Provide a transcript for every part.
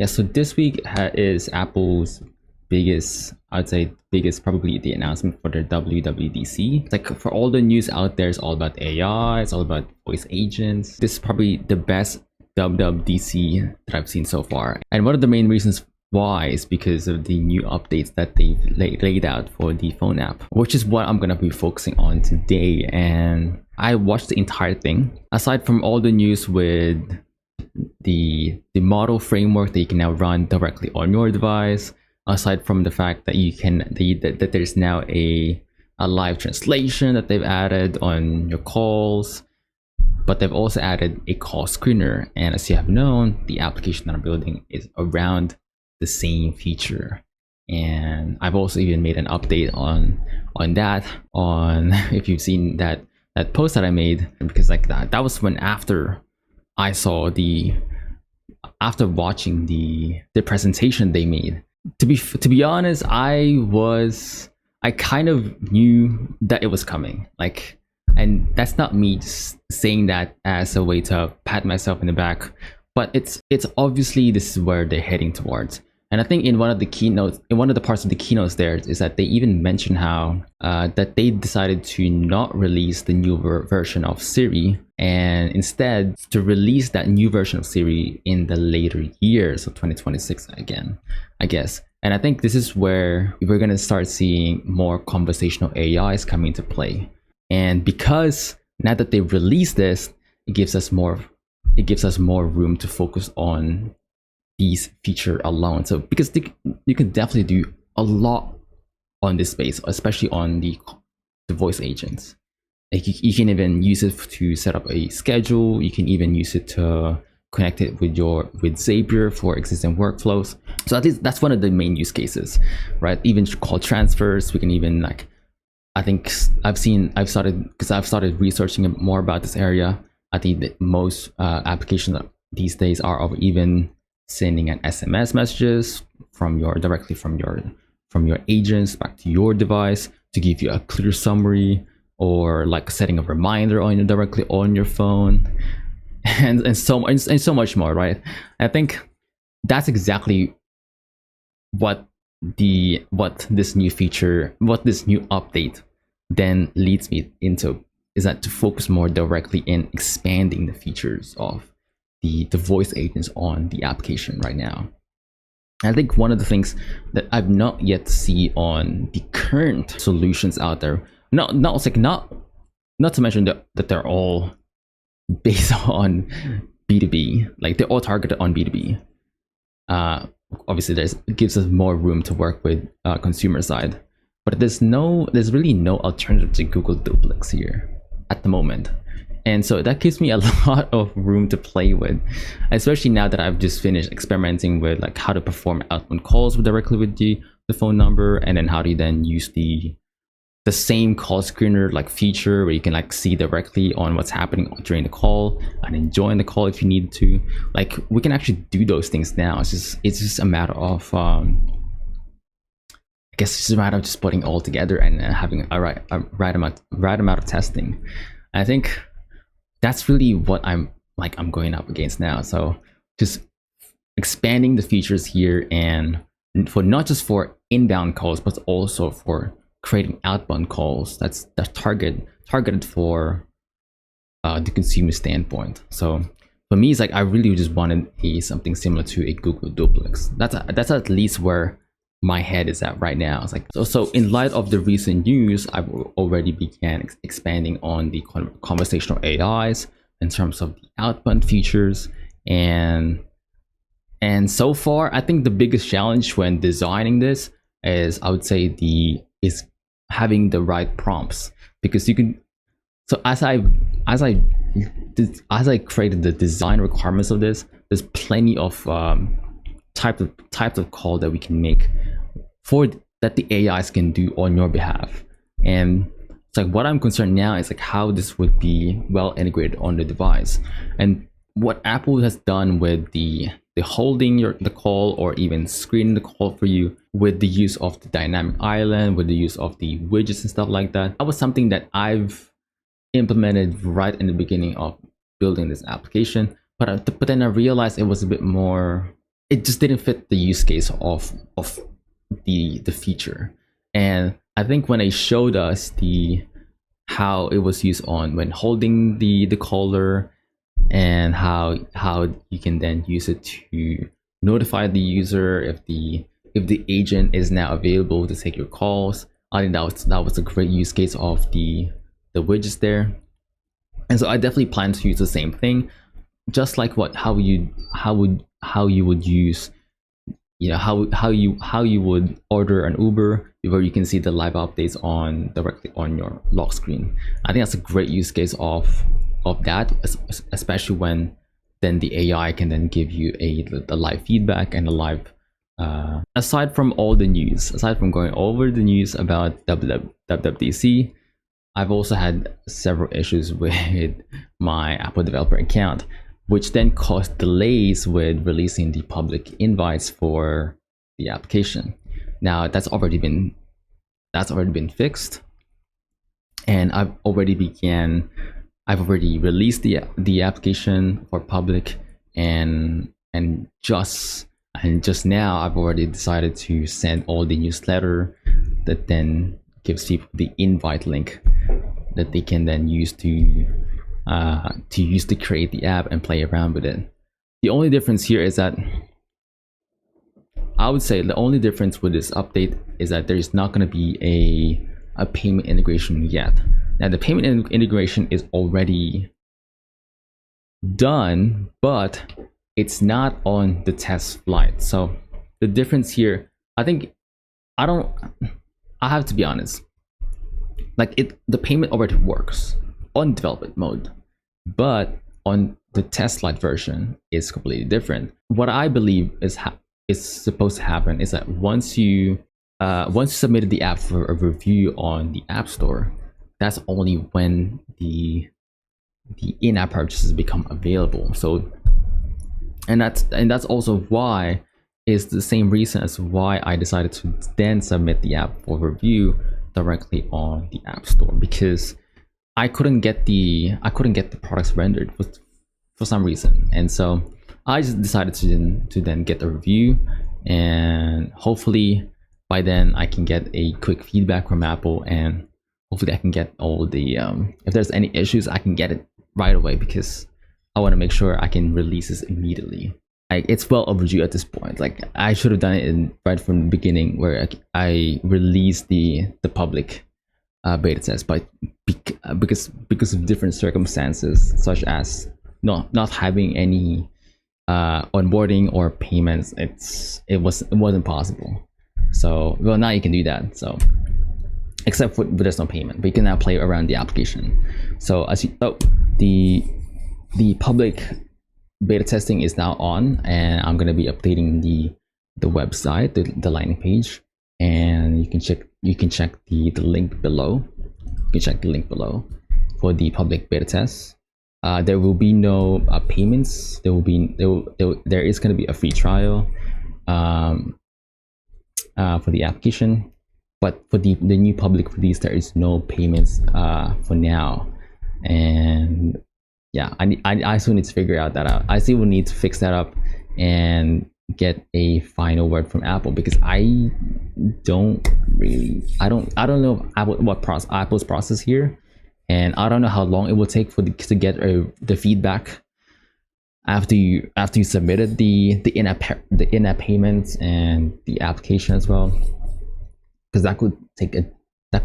Yeah, so this week is Apple's biggest, I'd say biggest, probably the announcement for their WWDC. Like for all the news out there, it's all about AI, it's all about voice agents. This is probably the best WWDC that I've seen so far. And one of the main reasons why is because of the new updates that they've laid out for the phone app, which is what I'm gonna be focusing on today. And I watched the entire thing. Aside from all the news with the model framework that you can now run directly on your device, aside from the fact that you can that there's now a live translation that they've added on your calls, but they've also added a call screener. And as you have known, the application that I'm building is around the same feature. And I've also even made an update on that if you've seen that post that I made, because like that was when after watching the presentation they made. To be honest, I kind of knew that it was coming. Like, and that's not me just saying that as a way to pat myself in the back, but it's obviously this is where they're heading towards. And I think in one of the parts of the keynotes there is that they even mentioned how that they decided to not release the new version of Siri, and instead to release that new version of Siri in the later years of 2026 again, I guess. And I think this is where we're going to start seeing more conversational AIs come into play. And because now that they've released this, it gives us more room to focus on these feature alone. So because you can definitely do a lot on this space, especially on the voice agents. Like you can even use it to set up a schedule. You can even use it to connect it with Zapier for existing workflows. So at least that's one of the main use cases, right? Even call transfers. We can even I think I've started researching more about this area. I think that most applications these days are of even sending an SMS messages directly from your agents back to your device to give you a clear summary, or like setting a reminder directly on your phone, and so much more, right? I think that's exactly what this new update then leads me into, is that to focus more directly in expanding the features of the voice agents on the application right now. I think one of the things that I've not yet seen on the current solutions out there, not to mention that they're all based on B2B, like they're all targeted on B2B. Obviously it gives us more room to work with consumer side, but there's really no alternative to Google Duplex here at the moment. And so that gives me a lot of room to play with, especially now that I've just finished experimenting with like how to perform outbound calls directly with the phone number, and then how do you then use the same call screener like feature where you can like see directly on what's happening during the call and then join the call if you need to. Like we can actually do those things now. It's just a matter of I guess it's just a matter of just putting it all together and having a right amount of testing. I think that's really what I'm going up against now. So just expanding the features here, and for not just for inbound calls, but also for creating outbound calls that's targeted for the consumer standpoint. So for me, it's like I really just wanted something similar to a Google Duplex. That's at least where my head is at right now. It's like so in light of the recent news, I've already began expanding on the conversational AIs in terms of the outbound features, and so far I think the biggest challenge when designing this is, I would say, is having the right prompts, because you can. So as I created the design requirements of this, there's plenty of types of call that we can make that the AIs can do on your behalf. And it's like what I'm concerned now is like how this would be well integrated on the device, and what Apple has done with the holding the call or even screening the call for you with the use of the dynamic island, with the use of the widgets and stuff like that. That was something that I've implemented right in the beginning of building this application, but then I realized it was a bit more it just didn't fit the use case of the feature. And I think when they showed us how it was used on when holding the caller, and how you can then use it to notify the user if the agent is now available to take your calls. I think that was a great use case of the widgets there. And so I definitely plan to use the same thing, just like how you would use, how you would order an Uber, where you can see the live updates directly on your lock screen. I think that's a great use case of that, especially when then the AI can then give you the live feedback and the live aside from all the news, aside from going over the news about WWDC, I've also had several issues with my Apple developer account, which then caused delays with releasing the public invites for the application. Now that's already been fixed, and I've already released the application for public, and just now I've already decided to send all the newsletter that then gives people the invite link that they can then use to create the app and play around with it. The only difference here is that I would say the only difference with this update is that there's not going to be a payment integration yet. Now the payment integration is already done, but it's not on the test flight. So the difference here, I have to be honest, the payment already works on development mode, but on the test flight version is completely different. What I believe is supposed to happen is that once you submitted the app for a review on the App Store, that's only when the in-app purchases become available. So, and that's also why is the same reason as why I decided to then submit the app for review directly on the App Store, because I couldn't get the products rendered for some reason, and so I just decided to then get a review, and hopefully by then I can get a quick feedback from Apple, and hopefully I can get all the if there's any issues I can get it right away, because I want to make sure I can release this immediately. It's well overdue at this point. I should have done it right from the beginning, where I released the public beta test, but because of different circumstances, such as not having any onboarding or payments, it wasn't possible. So now you can do that. So except for there's no payment, but you can now play around the application. So the public beta testing is now on, and I'm going to be updating the website, the landing page, and you can check the link below. You can check the link below for the public beta test. There will be no payments. There is going to be a free trial for the application, but for the new public release, there is no payments for now. And yeah, I still need to figure that out. I still will need to fix that up and get a final word from Apple, because I don't know Apple's process here, and I don't know how long it will take to get the feedback after you submitted the in-app payments and the application as well, because that could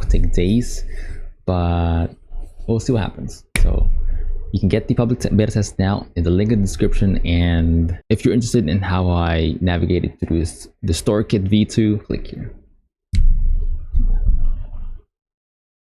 take days, but we'll see what happens. So you can get the public beta test now in the link in the description, and if you're interested in how I navigated through the StoreKit V2, click here.